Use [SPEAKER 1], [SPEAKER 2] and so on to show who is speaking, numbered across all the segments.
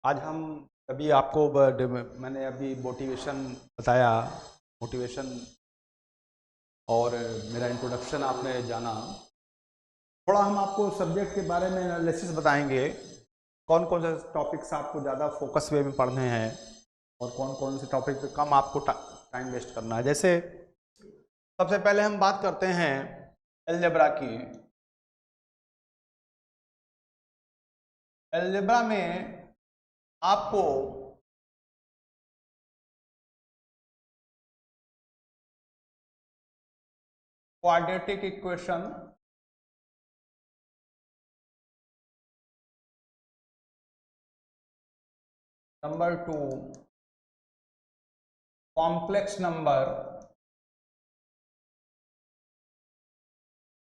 [SPEAKER 1] आज हम अभी आपको मैंने अभी मोटिवेशन बताया, मोटिवेशन और मेरा इंट्रोडक्शन आपने जाना। थोड़ा हम आपको सब्जेक्ट के बारे में एनालिसिस बताएंगे, कौन कौन से टॉपिक्स आपको ज़्यादा फोकस वे में पढ़ने हैं और कौन कौन से टॉपिक पे कम आपको टाइम वेस्ट करना है। जैसे सबसे पहले हम बात करते हैं अलजेब्रा की। अलजेब्रा में आपको quadratic equation, number 2 complex number,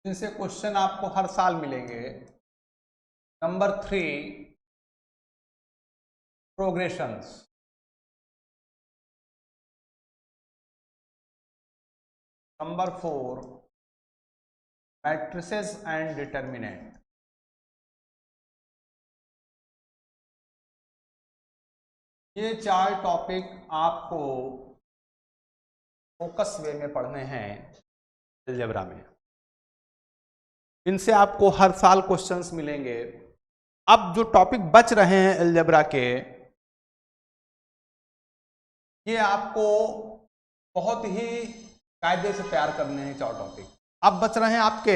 [SPEAKER 1] जिनसे क्वेश्चन आपको हर साल मिलेंगे। Number 3 progressions. Number 4 matrices and determinant. ये 4 टॉपिक आपको फोकस वे में पढ़ने हैं अलजेब्रा में। इनसे आपको हर साल क्वेश्चंस मिलेंगे। अब जो टॉपिक बच रहे हैं अलजेब्रा के, ये आपको बहुत ही कायदे से तैयार करने हैं 4 टॉपिक। अब बच रहे हैं आपके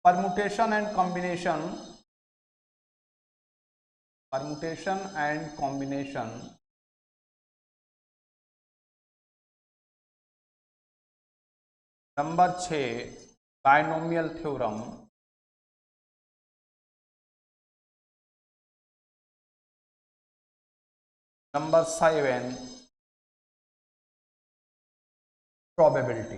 [SPEAKER 1] permutation and combination, permutation and combination, number 6 binomial theorem, number 7 probability.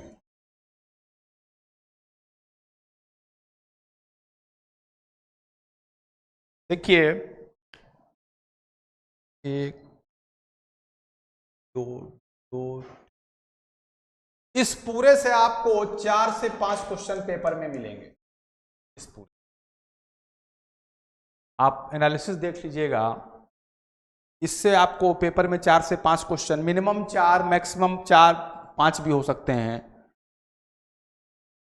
[SPEAKER 1] देखिए 1 2 2, इस पूरे से आपको 4 से 5 क्वेश्चन पेपर में मिलेंगे। इस पूरे आप एनालिसिस देख लीजिएगा, इससे आपको पेपर में 4 से 5 क्वेश्चन, मिनिमम 4 मैक्सिमम 4 5 भी हो सकते हैं,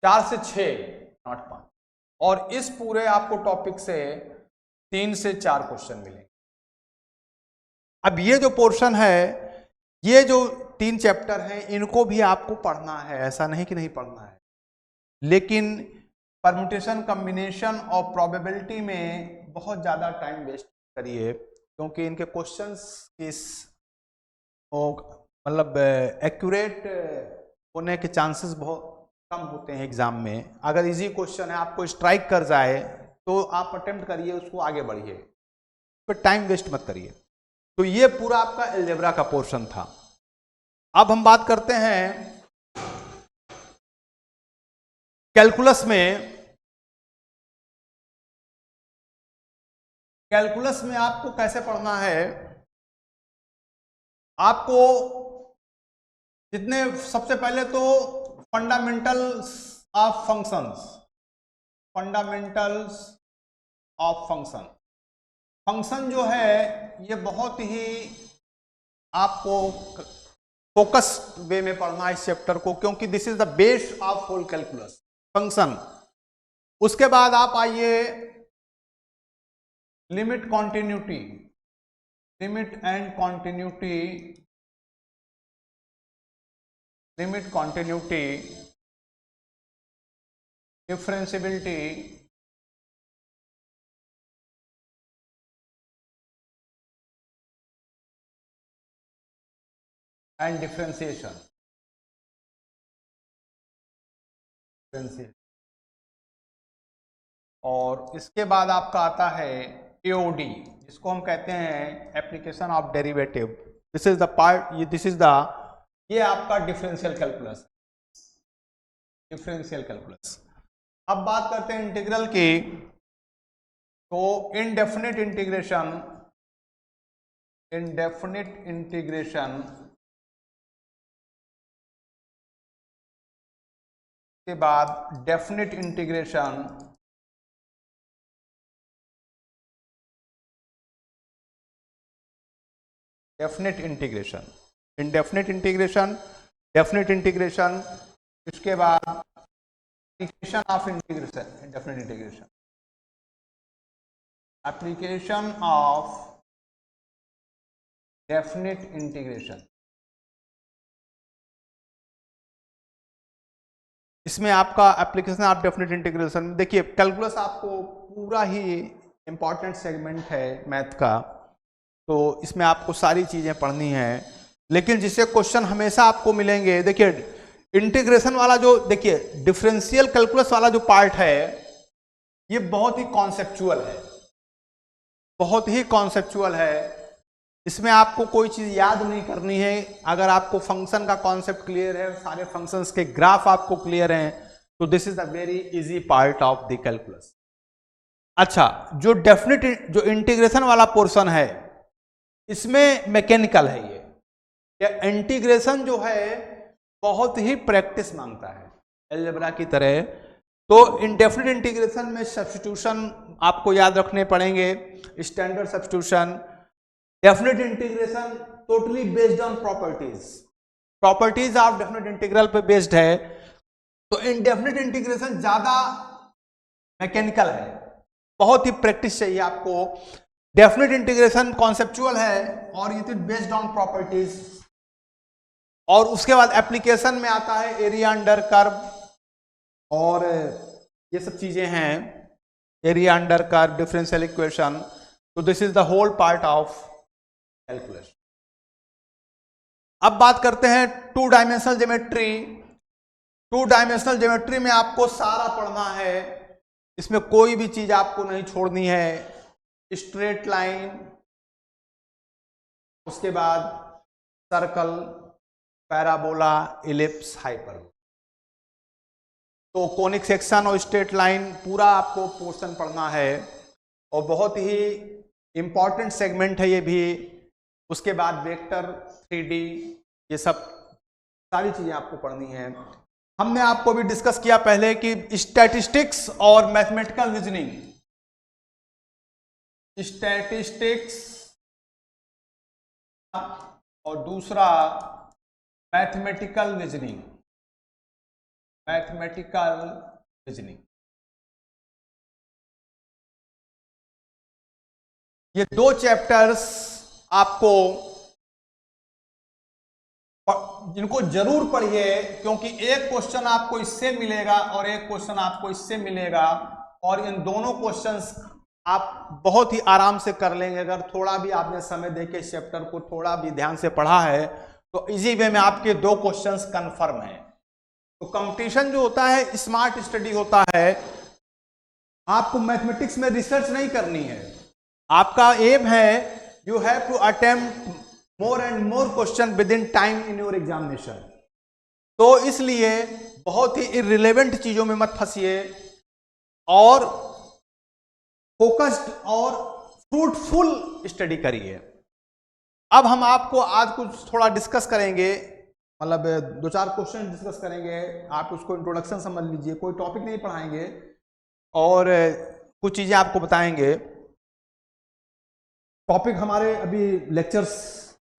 [SPEAKER 1] 4 से 6 नॉट 5। और इस पूरे आपको टॉपिक से 3 से 4 क्वेश्चन मिलेंगे। अब ये जो पोर्शन है, ये जो 3 चैप्टर हैं, इनको भी आपको पढ़ना है, ऐसा नहीं कि नहीं पढ़ना है। लेकिन परम्यूटेशन कॉम्बिनेशन और प्रोबेबिलिटी में बहुत ज़्यादा टाइम वेस्ट करिए, क्योंकि इनके क्वेश्चंस इस मतलब एक्यूरेट होने के चांसेस बहुत कम होते हैं एग्जाम में। अगर इजी क्वेश्चन है, आपको स्ट्राइक कर जाए, तो आप अटेम्प्ट करिए, उसको आगे बढ़िए, फिर टाइम वेस्ट मत करिए। तो ये पूरा आपका अलजेब्रा का पोर्शन था। अब हम बात करते हैं कैलकुलस में। कैलकुलस में आपको कैसे पढ़ना है, आपको जितने सबसे पहले तो fundamentals of functions, fundamentals of function. Function जो है ये बहुत ही आपको फोकस वे में पढ़ना है इस चैप्टर को, क्योंकि this is the base of whole calculus, function. उसके बाद आप आइए limit continuity, limit and continuity, limit continuity, differentiability and differentiation. और इसके बाद आपका आता है एओडी, जिसको हम कहते हैं application of derivative. This is the part, this is the, ये आपका डिफरेंशियल कैलकुलस, डिफरेंशियल कैलकुलस। अब बात करते हैं इंटीग्रल की। तो इनडेफिनिट इंटीग्रेशन, इनडेफिनिट इंटीग्रेशन के बाद definite integration, definite integration, indefinite integration, definite integration, इसके बाद application of integration, indefinite integration, application of definite integration. इसमें आपका एप्लीकेशन ऑफ डेफिनेट इंटीग्रेशन, देखिए कैलकुलस आपको पूरा ही इंपॉर्टेंट सेगमेंट है मैथ का, तो इसमें आपको सारी चीजें पढ़नी है, लेकिन जिससे क्वेश्चन हमेशा आपको मिलेंगे। देखिए इंटीग्रेशन वाला जो, देखिए डिफरेंशियल कैलकुलस वाला जो पार्ट है ये बहुत ही कॉन्सेप्चुअल है, बहुत ही कॉन्सेप्चुअल है। इसमें आपको कोई चीज याद नहीं करनी है। अगर आपको फंक्शन का कॉन्सेप्ट क्लियर है, सारे फंक्शंस के ग्राफ आपको क्लियर हैं, तो this is the very easy part of the calculus. अच्छा, जो डेफिनेट जो इंटीग्रेशन वाला पोर्शन है इसमें मैकेनिकल है ये इंटीग्रेशन जो है बहुत ही प्रैक्टिस मांगता है अलजेब्रा की तरह। तो इंडेफिनिट इंटीग्रेशन में सब्स्टिट्यूशन आपको याद रखने पड़ेंगे, standard substitution. Definite integration totally based on properties of definite integral पे बेस्ड है। तो इंडेफिनेट इंटीग्रेशन ज्यादा मैकेनिकल है, बहुत ही प्रैक्टिस चाहिए आपको। डेफिनेट इंटीग्रेशन कॉन्सेप्चुअल है और it is based on properties. और उसके बाद एप्लीकेशन में आता है एरिया अंडर कर्व और ये सब चीजें हैं, area under curve, differential equation. तो this is the whole part of calculus. अब बात करते हैं two dimensional geometry. Two dimensional geometry में आपको सारा पढ़ना है, इसमें कोई भी चीज आपको नहीं छोड़नी है। स्ट्रेट लाइन, उसके बाद सर्कल, पैराबोला, इलिप्स, हाइपरबोला। तो कोनिक सेक्शन और स्ट्रेट लाइन पूरा आपको पोर्शन पढ़ना है और बहुत ही इंपॉर्टेंट सेगमेंट है ये भी। उसके बाद वेक्टर, 3D, ये सब सारी चीजें आपको पढ़नी है। हमने आपको भी डिस्कस किया पहले कि स्टैटिस्टिक्स और मैथमेटिकल रीजनिंग, स्टैटिस्टिक्स और दूसरा मैथमेटिकल रीजनिंग, मैथमेटिकल रीजनिंग, ये दो चैप्टर्स आपको जिनको जरूर पढ़िए, क्योंकि एक क्वेश्चन आपको इससे मिलेगा और एक क्वेश्चन आपको इससे मिलेगा, और इन दोनों क्वेश्चंस आप बहुत ही आराम से कर लेंगे अगर थोड़ा भी आपने समय देके इस चैप्टर को थोड़ा भी ध्यान से पढ़ा है। तो इजी वे में आपके दो क्वेश्चंस कंफर्म है। तो कंपटीशन जो होता है स्मार्ट स्टडी होता है। आपको मैथमेटिक्स में रिसर्च नहीं करनी है, आपका एम है you have to attempt more and more question within time in your examination. तो इसलिए बहुत ही इररिलेवेंट चीजों में मत फंसिए और फोकस्ड और फ्रूटफुल स्टडी करिए। अब हम आपको आज कुछ थोड़ा डिस्कस करेंगे, मतलब दो चार क्वेश्चन डिस्कस करेंगे। आप उसको इंट्रोडक्शन समझ लीजिए, कोई टॉपिक नहीं पढ़ाएंगे और कुछ चीजें आपको बताएंगे। टॉपिक हमारे अभी लेक्चर्स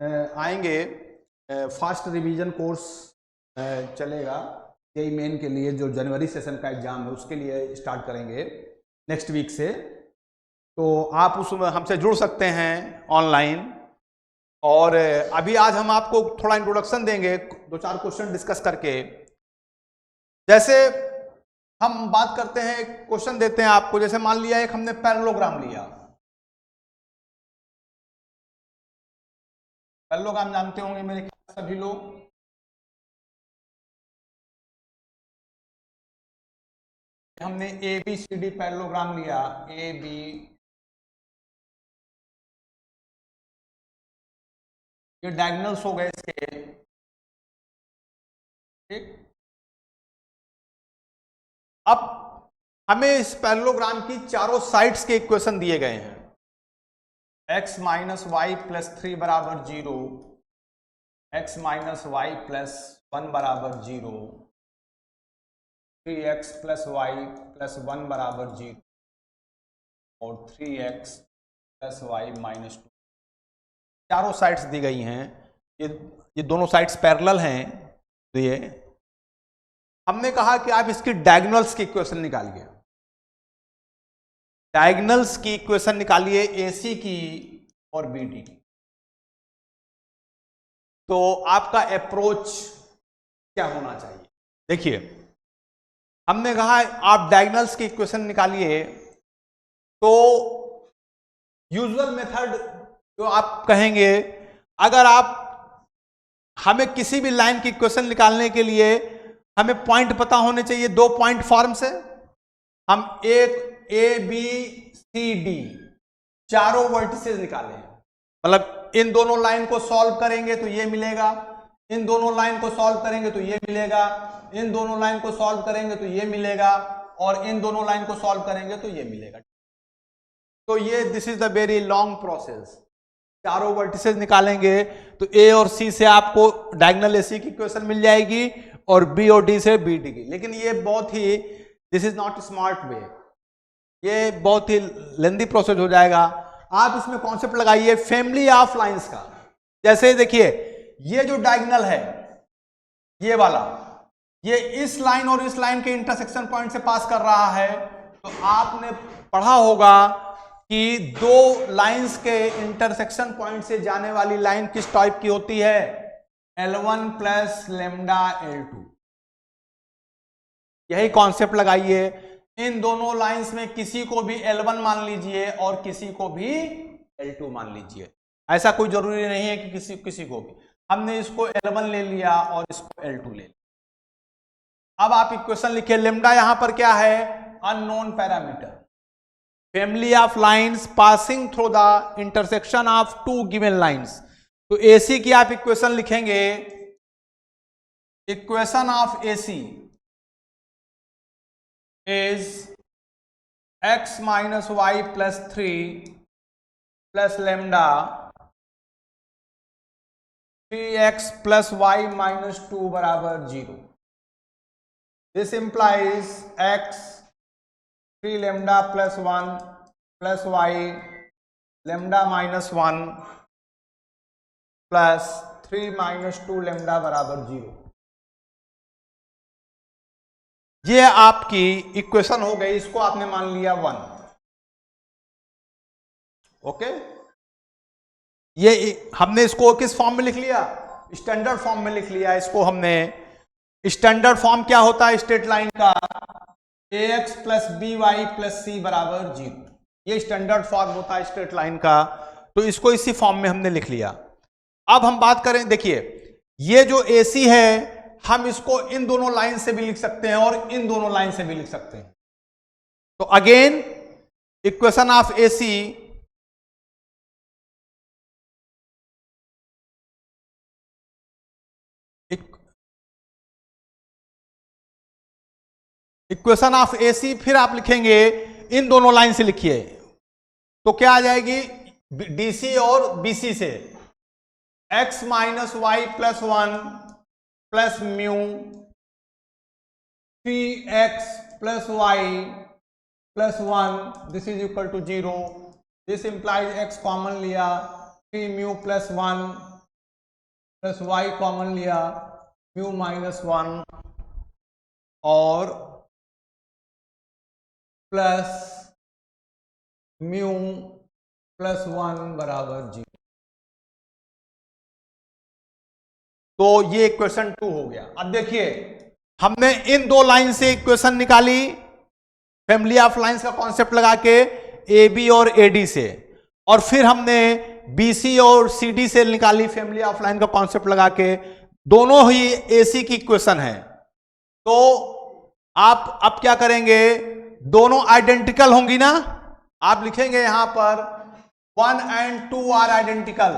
[SPEAKER 1] आएंगे, फास्ट रिवीजन कोर्स चलेगा जेईई मेन के लिए, जो जनवरी सेशन का एग्जाम है उसके लिए स्टार्ट करेंगे नेक्स्ट वीक से। तो आप उसमें हमसे जुड़ सकते हैं ऑनलाइन। और अभी आज हम आपको थोड़ा इंट्रोडक्शन देंगे, दो चार क्वेश्चन डिस्कस करके। जैसे हम बात करते हैं, क्वेश्चन देते हैं आपको, जैसे मान लिया एक हमने पैरेललोग्राम लिया। पैरेललोग्राम जानते होंगे मेरे ख्याल सभी लोग। हमने ABCD पैरेललोग्राम लिया, AB, ये डायगोनल्स हो गए इसके, ठीक। अब हमें इस पैरेललोग्राम की चारों साइड्स के इक्वेशन दिए गए हैं। x माइनस वाई प्लस 3 बराबर 0, x माइनस वाई प्लस 1 बराबर 0, 3x प्लस वाई प्लस 1 बराबर 0 और 3x प्लस वाई माइनस 2। चारों साइड्स दी गई हैं, ये दोनों साइड्स पैरेलल हैं, तो ये हमने कहा कि आप इसकी डायगोनल्स की इक्वेशन निकालिए। डायगोनल्स की इक्वेशन निकालिए AC की और BD की। तो आपका अप्रोच क्या होना चाहिए? देखिए, हमने कहा आप डायगोनल्स की इक्वेशन निकालिए, तो यूजुअल मेथड जो आप कहेंगे, अगर आप हमें किसी भी लाइन की इक्वेशन निकालने के लिए हमें पॉइंट पता होने चाहिए, 2 पॉइंट फॉर्म से हम एक ABCD चारों वर्टिसेस निकाले हैं। मतलब इन दोनों लाइन को सॉल्व करेंगे तो ये मिलेगा, इन दोनों लाइन को सॉल्व करेंगे तो ये मिलेगा, इन दोनों लाइन को सॉल्व करेंगे तो ये मिलेगा, और इन दोनों लाइन को सॉल्व करेंगे तो ये मिलेगा। तो ये this is the very long process. चारों वर्टिसेस निकालेंगे तो A और C से आपको डायगोनल AC की इक्वेशन मिल जाएगी और B और D से BD की। लेकिन ये बहुत ही, this is not smart way, ये बहुत ही लेंदी प्रोसेस हो जाएगा। आप इसमें कॉन्सेप्ट लगाइए फैमिली ऑफ लाइंस का। जैसे देखिए, ये जो डायगोनल है ये वाला, ये इस लाइन और इस लाइन के इंटरसेक्शन पॉइंट से पास कर रहा है, तो आपने पढ़ा होगा कि दो लाइंस के इंटरसेक्शन पॉइंट से जाने वाली लाइन किस टाइप की होती है? L1 plus lambda L2। यही कॉन्सेप्ट लगाइए। इन दोनों लाइंस में किसी को भी L1 मान लीजिए और किसी को भी L2 मान लीजिए। ऐसा कोई जरूरी नहीं है कि किसी को भी। हमने इसको L1 ले लिया और इसको L2 ले लिया। अब आप इक्वेशन लिखिए। लेमडा यहां पर क्या है? Unknown parameter. Family of lines passing through the intersection of two given lines. तो AC की आप इक्वेशन लिखेंगे, equation of AC is x minus y plus 3 plus lambda 3x plus y minus 2 बराबर 0। This implies x 3 lambda plus 1 plus y lambda minus 1 plus 3 minus 2 lambda बराबर 0। ये आपकी equation हो गई, इसको आपने मान लिया 1। ओके, ये हमने इसको किस फॉर्म में लिख लिया? स्टैंडर्ड फॉर्म में लिख लिया इसको हमने। स्टैंडर्ड फॉर्म क्या होता है स्ट्रेट लाइन का? ax plus by plus c बराबर 0। ये स्टैंडर्ड फॉर्म होता है स्ट्रेट लाइन का, तो इसको इसी फॉर्म में हमने लिख लिया। अब हम बात करें, देखिए ये जो AC है, हम इसको इन दोनों लाइन से भी लिख सकते हैं और इन दोनों लाइन से भी लिख सकते हैं। तो again equation of AC equation of AC फिर आप लिखेंगे, इन दोनों लाइन से लिखिए, तो क्या आ जाएगी? DC और BC से x minus y plus 1 plus mu 3x plus y plus 1, this is equal to 0। This implies x common लिया, 3 mu plus 1 plus y common लिया, म्यू माइनस 1 और प्लस म्यू प्लस 1 बराबर 0। तो ये इक्वेशन 2 हो गया। अब देखिए, हमने इन दो लाइन से इक्वेशन निकाली फैमिली ऑफ लाइंस का कॉन्सेप्ट लगा के, AB और AD से, और फिर हमने BC और CD से निकाली फैमिली ऑफ लाइन का कॉन्सेप्ट लगा के। दोनों ही AC की इक्वेशन है। तो आप अब क्या करेंगे? दोनों आइडेंटिकल होंगी ना, आप लिखेंगे यहां पर 1 and 2 are identical,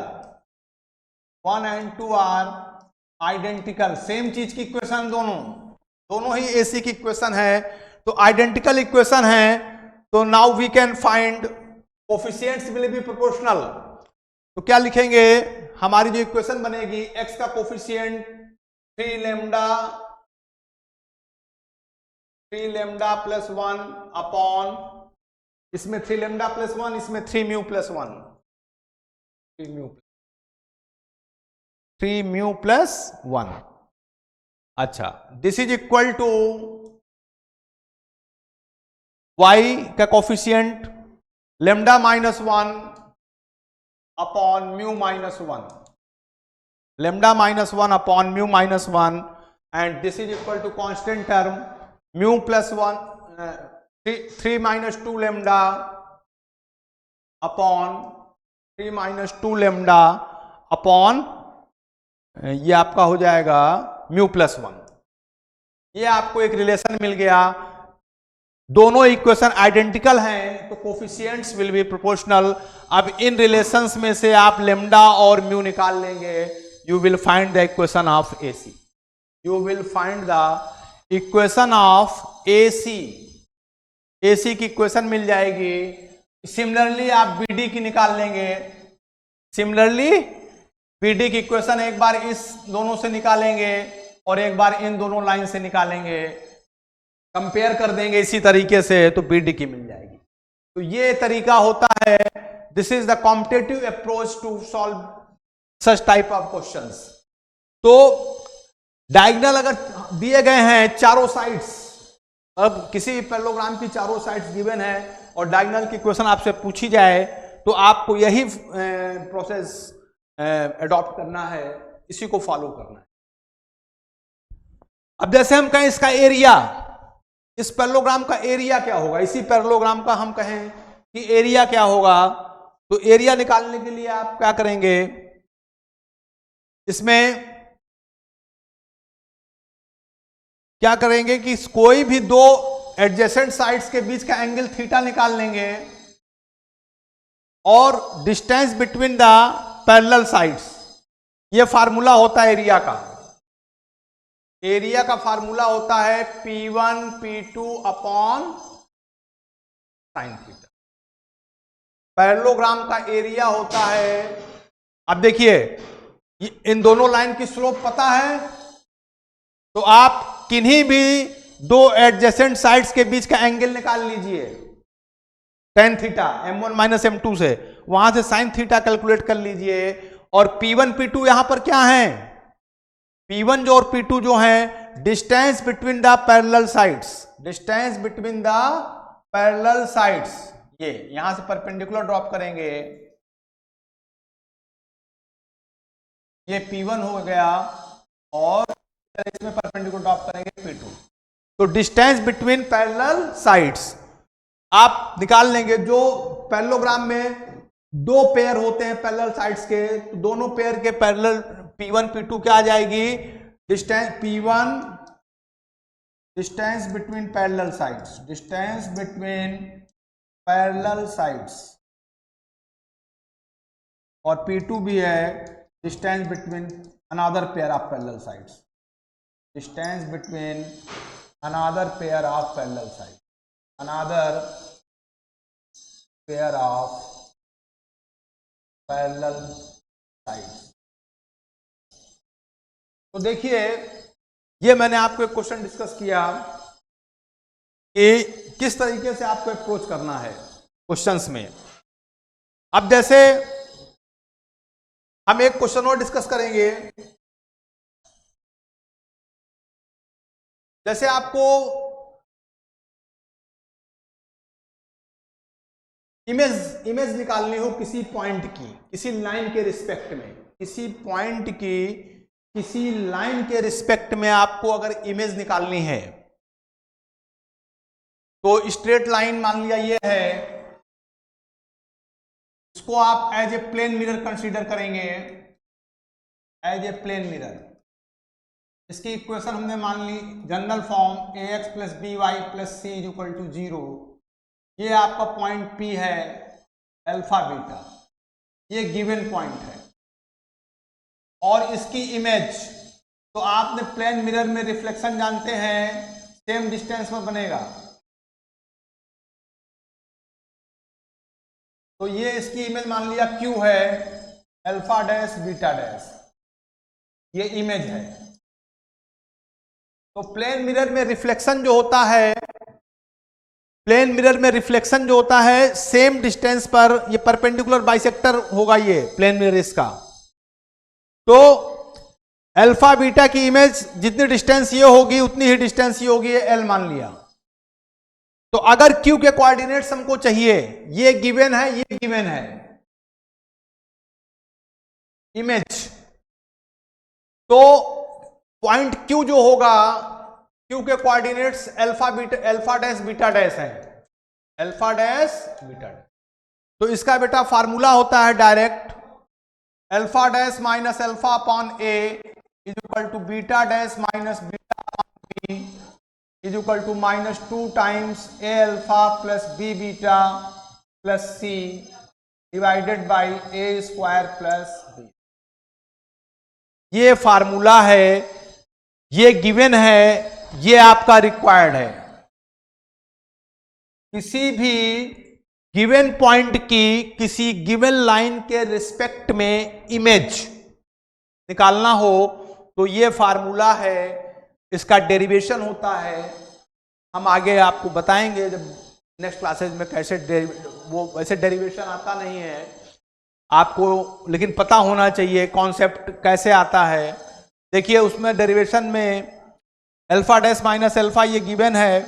[SPEAKER 1] 1 and 2 are identical, same चीज की इक्वेशन, दोनों ही AC की इक्वेशन है, तो आइडेंटिकल इक्वेशन है। तो now we can find coefficients will be proportional. तो क्या लिखेंगे? हमारी जो इक्वेशन बनेगी, x का कोफिशिएंट 3 लेमडा प्लस 1 अपॉन, इसमें 3 लेमडा प्लस 1, इसमें 3 mu plus 1, 3 mu. 3 mu plus 1। अच्छा, this is equal to y का coefficient lambda minus 1 upon mu minus 1, lambda minus 1 upon mu minus 1, and this is equal to constant term mu plus 1 3 minus 2 lambda upon 3 minus 2 lambda upon ये आपका हो जाएगा mu plus 1। ये आपको एक relation मिल गया। दोनों इक्वेशन आइडेंटिकल हैं तो कोफिशिएंट्स विल बी प्रोपोर्शनल। अब इन रिलेशंस में से आप लेमडा और म्यू निकाल लेंगे, you will find the equation of AC. You will find the equation of AC. AC की इक्वेशन मिल जाएगी। सिमिलरली आप बीडी की निकाल लेंगे। सिमिलरली बीडी की इक्वेशन एक बार इस दोनों से निकालेंगे और एक बार इन दोनों लाइन से निकालेंगे, कंपेयर कर देंगे इसी तरीके से, तो बीडी की मिल जाएगी। तो ये तरीका होता है, this is the competitive approach to solve such type of questions. तो डायगोनल अगर दिए गए हैं चारों साइड्स, अब किसी पैरेललोग्राम की चारों साइड्स गिवन है और डायगोनल की क्वेश्चन आपसे पूछी जाए तो आपको यही प्रोसेस अडॉप्ट करना है, इसी को फॉलो करना है। अब जैसे हम कहें इसका एरिया, इस पैरेललोग्राम का एरिया क्या होगा, इसी पैरेललोग्राम का हम कहें कि एरिया क्या होगा, तो एरिया निकालने के लिए आप क्या करेंगे, इसमें क्या करेंगे कि कोई भी दो एडजेसेंट साइड्स के बीच का एंगल थीटा निकाल लेंगे और distance between the parallel sides, ये फार्मूला होता है एरिया का। एरिया का फार्मूला होता है P1 P2 upon sine theta. Parallelogram का एरिया होता है, अब देखिए इन दोनों लाइन की स्लोप पता है, तो आप किन्हीं भी दो एडजेसेंट साइड्स के बीच का एंगल निकाल लीजिए tan theta m1 minus m2 से, वहां से sin थीटा कैलकुलेट कर लीजिए। और P1 P2 यहां पर क्या है, P1 जो और P2 जो है distance between the parallel sides, distance between the parallel sides, ये यहां से परपेंडिकुलर ड्रॉप करेंगे, ये P1 हो गया और इसमें परपेंडिकुलर ड्रॉप करेंगे P2। तो डिस्टेंस बिटवीन पैरेलल साइड्स आप निकाल लेंगे। जो पैरेललोग्राम में दो पेयर होते हैं पैरेलल साइड्स के, तो दोनों पेयर के पैरेलल P1 P2 क्या आ जाएगी, distance P1 distance between parallel sides, distance between parallel sides, और P2 भी है distance between another pair of parallel sides, distance between another pair of parallel side, another pair of parallel sides. तो देखिए ये मैंने आपको एक क्वेश्चन डिस्कस किया कि किस तरीके से आपको अप्रोच करना है क्वेश्चंस में। अब जैसे हम एक क्वेश्चन और डिस्कस करेंगे, जैसे आपको इमेज निकालनी हो किसी पॉइंट की, किसी लाइन के रिस्पेक्ट में, किसी पॉइंट की किसी लाइन के रिस्पेक्ट में आपको अगर इमेज निकालनी है, तो स्ट्रेट लाइन मान लिया ये है, इसको आप as a plane mirror consider करेंगे, एज ए प्लेन मिरर। इसकी इक्वेशन हमने मान ली general form ax plus B Y plus C is equal to 0। ये आपका पॉइंट P है अल्फा बीटा, ये गिवन पॉइंट है, और इसकी इमेज तो आपने प्लेन मिरर में रिफ्लेक्शन जानते हैं सेम डिस्टेंस में बनेगा, तो ये इसकी इमेज मान लिया Q है अल्फा डैश बीटा डैश, ये इमेज है। तो प्लेन मिरर में रिफ्लेक्शन जो होता है, प्लेन मिरर में रिफ्लेक्शन जो होता है सेम डिस्टेंस पर, ये परपेंडिकुलर बाइसेक्टर होगा ये प्लेन मिरर इसका। तो अल्फा बीटा की इमेज जितनी डिस्टेंस ये होगी उतनी ही डिस्टेंस ये होगी, एल मान लिया। तो अगर क्यू के कोऑर्डिनेट्स हमको चाहिए, ये गिवन है, ये गिवन है इमेज, तो पॉइंट क्यू जो होगा, क्यू के coordinates alpha dash beta dash है, अल्फा डैश बीटा डैश। तो इसका बेटा फार्मूला होता है direct, alpha dash minus alpha upon a is equal to beta dash minus beta upon b is equal to -2 times a alpha plus b beta plus c divided by a square plus b. ये formula है, ये given है, ये आपका required है। किसी भी given point की किसी गिवन लाइन के रिस्पेक्ट में इमेज निकालना हो तो ये फार्मूला है, इसका डेरिवेशन होता है। हम आगे आपको बताएंगे जब नेक्स्ट क्लासेज में कैसे वो वैसे डेरिवेशन आता नहीं है आपको, लेकिन पता होना चाहिए कॉन्सेप्ट कैसे आता है। देखिए उसमें डेरिवेशन में अल्फा डैश माइनस अल्फा ये गिवन है।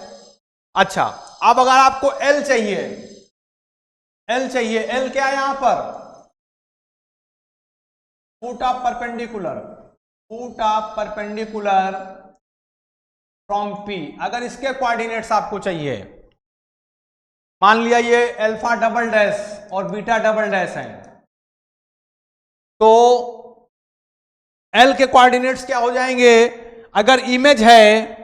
[SPEAKER 1] अच्छा, अब अगर आपको एल चाहिए, एल चाहिए, एल क्या है यहां पर, foot of perpendicular, foot of perpendicular from P. अगर इसके कोऑर्डिनेट्स आपको चाहिए, मान लिया ये अल्फा डबल डैश और बीटा डबल डैश है, तो एल के कोऑर्डिनेट्स क्या हो जाएंगे, अगर इमेज है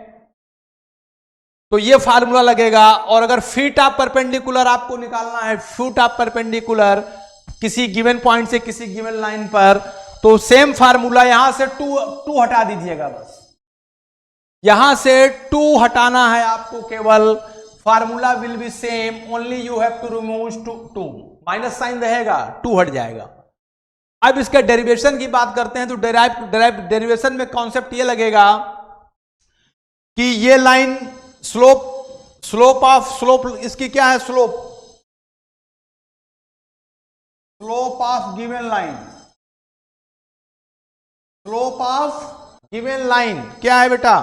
[SPEAKER 1] तो ये फार्मूला लगेगा, और अगर फीट ऑफ परपेंडिकुलर आपको निकालना है, फीट ऑफ परपेंडिकुलर किसी गिवन पॉइंट से किसी गिवन लाइन पर, तो सेम फार्मूला, यहां से टू हटा दीजिएगा बस, यहां से 2 हटाना है आपको केवल, formula will be same, only you have to remove 2, minus sign रहेगा, 2 हट जाएगा। अब इसके डेरिवेशन की बात करते हैं, तो डेरिवेशन में कॉन्सेप्ट ये लगेगा कि ये लाइन स्लोप इसकी क्या है, slope of given line, slope of given line क्या है बेटा,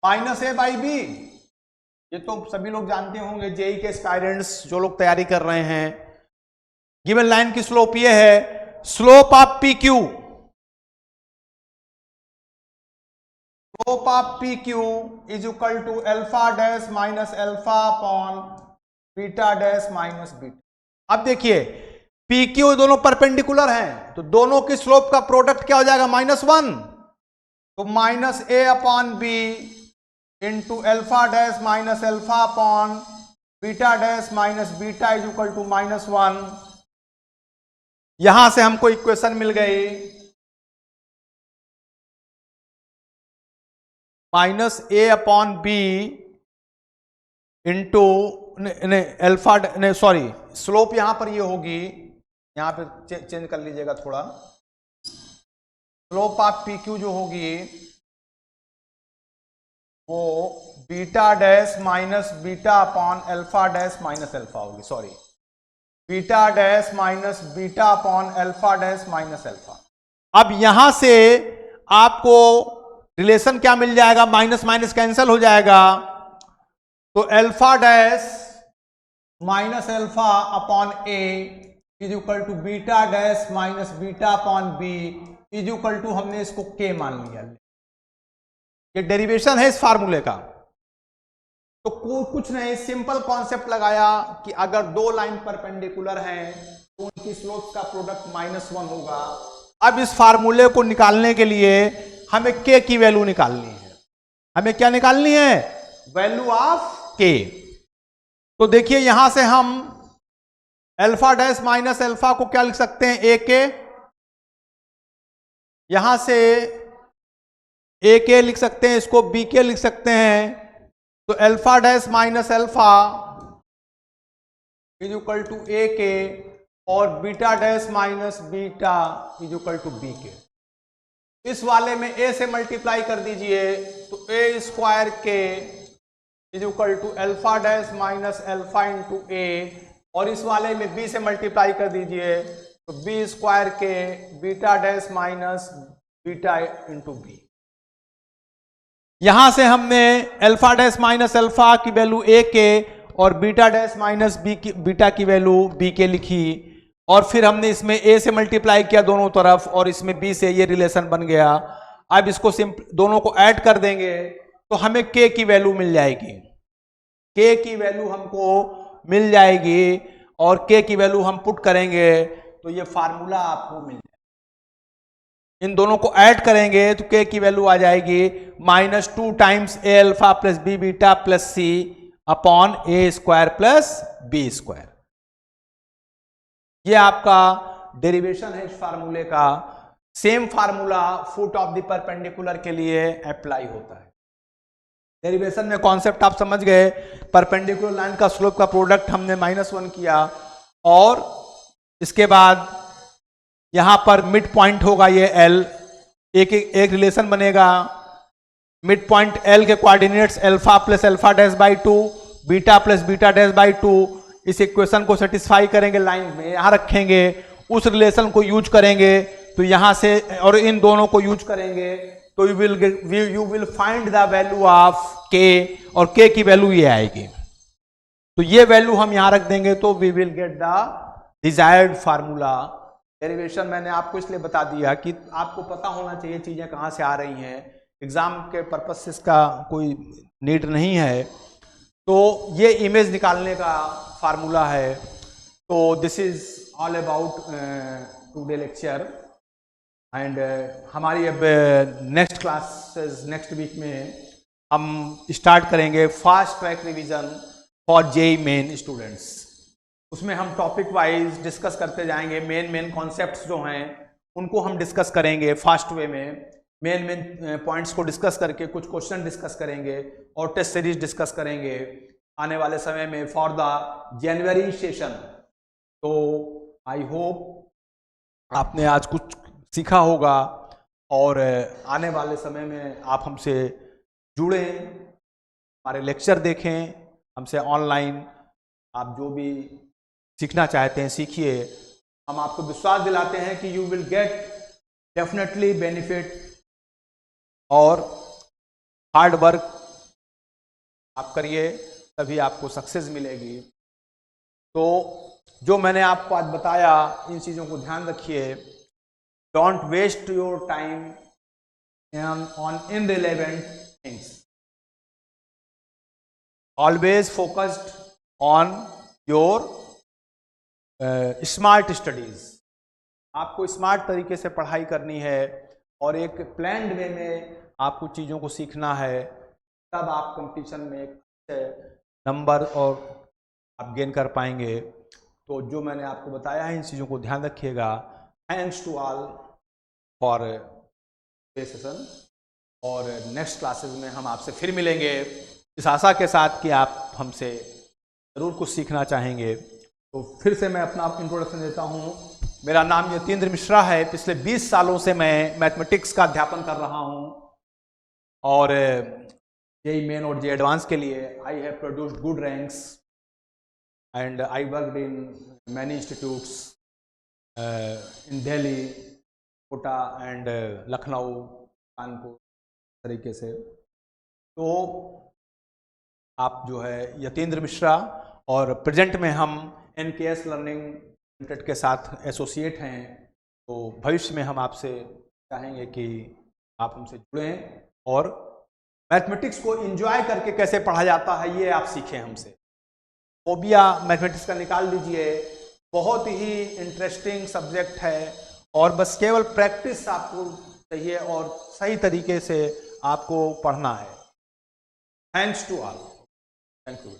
[SPEAKER 1] -a/b। ये तो सभी लोग जानते होंगे, जेई के एस्पायरेंट्स जो लोग तैयारी कर रहे हैं, गिवन लाइन की स्लोप ये है, slope of P Q, slope of P Q is equal to alpha dash minus alpha upon beta dash minus beta. अब देखिए पी क्यू दोनों परपेंडिकुलर हैं, तो दोनों की स्लोप का प्रोडक्ट क्या हो जाएगा, -1, तो -a upon b into alpha dash minus alpha upon beta dash minus beta is equal to -1। यहां से हमको इक्वेशन मिल गई, -a upon b into alpha, sorry slope यहां पर ये होगी, यहां पे चेंज कर लीजिएगा थोड़ा, स्लोप ऑफ पी क्यू जो होगी वो beta dash minus beta upon alpha dash minus alpha होगी, sorry beta dash minus beta upon alpha dash minus alpha. अब यहां से आपको रिलेशन क्या मिल जाएगा, माइनस माइनस कैंसिल हो जाएगा, तो alpha dash minus alpha upon a is equal to beta dash minus beta upon b is equal to, हमने इसको के मान लिया। ये डेरिवेशन है इस फार्मूले का। तो कुछ नहीं, सिंपल कॉन्सेप्ट लगाया कि अगर 2 लाइन परपेंडिकुलर हैं तो उनकी स्लोप्स का प्रोडक्ट -1 होगा। अब इस फार्मूले को निकालने के लिए हमें के की वैल्यू निकालनी है, हमें क्या निकालनी है, वैल्यू ऑफ के। तो देखिए यहां से हम अल्फा डैश माइनस अल्फा को क्या लिख सकते हैं, ए के, यहां से ए के लिख सकते हैं, इसको बी के लिख सकते हैं, तो alpha dash minus alpha is equal to A के और beta dash minus beta is equal to B K. इस वाले में ए से मल्टीप्लाई कर दीजिए तो ए स्क्वायर के is equal to alpha dash minus alpha into a, और इस वाले में बी से मल्टीप्लाई कर दीजिए तो बी स्क्वायर के beta dash minus beta into b.
[SPEAKER 2] यहां से हमने अल्फा डैश माइनस अल्फा की वैल्यू ए के और बीटा डैश माइनस बी की बीटा की वैल्यू बी के लिखी, और फिर हमने इसमें ए से मल्टीप्लाई किया दोनों तरफ और इसमें बी से ये रिलेशन बन गया। अब इसको दोनों को ऐड कर देंगे तो हमें के की वैल्यू मिल जाएगी। के की वैल्यू हमको मिल जाएगी और के की वैल्यू हम पुट करेंगे तो ये फार्मूला आपको मिल जाएगा। इन दोनों को ऐड करेंगे तो के की वैल्यू आ जाएगी -2 times a alpha plus b beta plus c upon a square plus b square. ये आपका डेरिवेशन है इस फार्मूले का। Same formula foot of the perpendicular के लिए अप्लाई होता है। डेरिवेशन में कॉन्सेप्ट आप समझ गए। परपेंडिकुलर लाइन का स्लोप का प्रोडक्ट हमने -1 किया और इसके बाद यहां पर मिड पॉइंट होगा ये एल, एक रिलेशन बनेगा। मिड पॉइंट एल के coordinates alpha plus alpha dash by 2 beta plus beta dash by 2। इस इक्वेशन को सेटिस्फाई करेंगे, लाइन में यहां रखेंगे, उस रिलेशन को यूज करेंगे तो यहां से और इन दोनों को यूज करेंगे तो you will find the value of के और के की वैल्यू ये आएगी। तो ये वैल्यू हम यहां रख देंगे तो we will get the desired formula. Derivation मैंने आपको इसलिए बता दिया कि आपको पता होना चाहिए चीजें कहां से आ रही हैं। एग्जाम के पर्पज से इसका कोई नीड नहीं है। तो ये इमेज निकालने का फार्मूला है। तो this is all about today lecture and हमारी अब नेक्स्ट क्लासेस नेक्स्ट वीक में हम स्टार्ट करेंगे fast track revision for JEE main students. उसमें हम टॉपिक वाइज डिस्कस करते जाएंगे। मेन कॉन्सेप्ट्स जो हैं उनको हम डिस्कस करेंगे फास्ट वे में। मेन पॉइंट्स को डिस्कस करके कुछ क्वेश्चन डिस्कस करेंगे और टेस्ट सीरीज डिस्कस करेंगे आने वाले समय में फॉर द जनवरी सेशन। तो आई होप आपने आज कुछ सीखा होगा और आने वाले समय में आप हमसे जुड़ें, हमारे लेक्चर देखें, हमसे ऑनलाइन आप जो भी सीखना चाहते हैं सीखिए। हम आपको विश्वास दिलाते हैं कि you will get definitely benefit और हार्ड वर्क आप करिए तभी आपको सक्सेस मिलेगी। तो जो मैंने आपको आज बताया इन चीज़ों को ध्यान रखिए। Don't waste your time on irrelevant things. Always focused on your smart studies. आपको स्मार्ट तरीके से पढ़ाई करनी है और एक प्लान्ड वे में आपको चीज़ों को सीखना है, तब आप कंपटीशन में एक अच्छे नंबर और आप गेन कर पाएंगे। तो जो मैंने आपको बताया है इन चीज़ों को ध्यान रखिएगा। Thanks to all for session और नेक्स्ट क्लासेस में हम आपसे फिर मिलेंगे इस आशा के साथ कि आप हमसे ज़रूर कुछ सीखना चाहेंगे। तो फिर से मैं अपना इंट्रोडक्शन देता हूँ। मेरा नाम यतीन्द्र मिश्रा है। पिछले 20 सालों से मैं मैथमेटिक्स का अध्यापन कर रहा हूँ और जेईई मेन और जेईई एडवांस के लिए I have produced good ranks and I worked in many institutes in Delhi, Kota and Lucknow, Kanpur तरीके से। तो आप जो है यतीन्द्र मिश्रा और प्रेजेंट में हम NKS लर्निंग लिमिटेड के साथ एसोसिएट हैं। तो भविष्य में हम आपसे चाहेंगे कि आप हमसे जुड़ें और मैथमेटिक्स को एंजॉय करके कैसे पढ़ा जाता है ये आप सीखें हमसे। फोबिया मैथमेटिक्स का निकाल लीजिए, बहुत ही इंटरेस्टिंग सब्जेक्ट है और बस केवल प्रैक्टिस आपको चाहिए और सही तरीके से आपको पढ़ना है। Thanks to all. Thank you.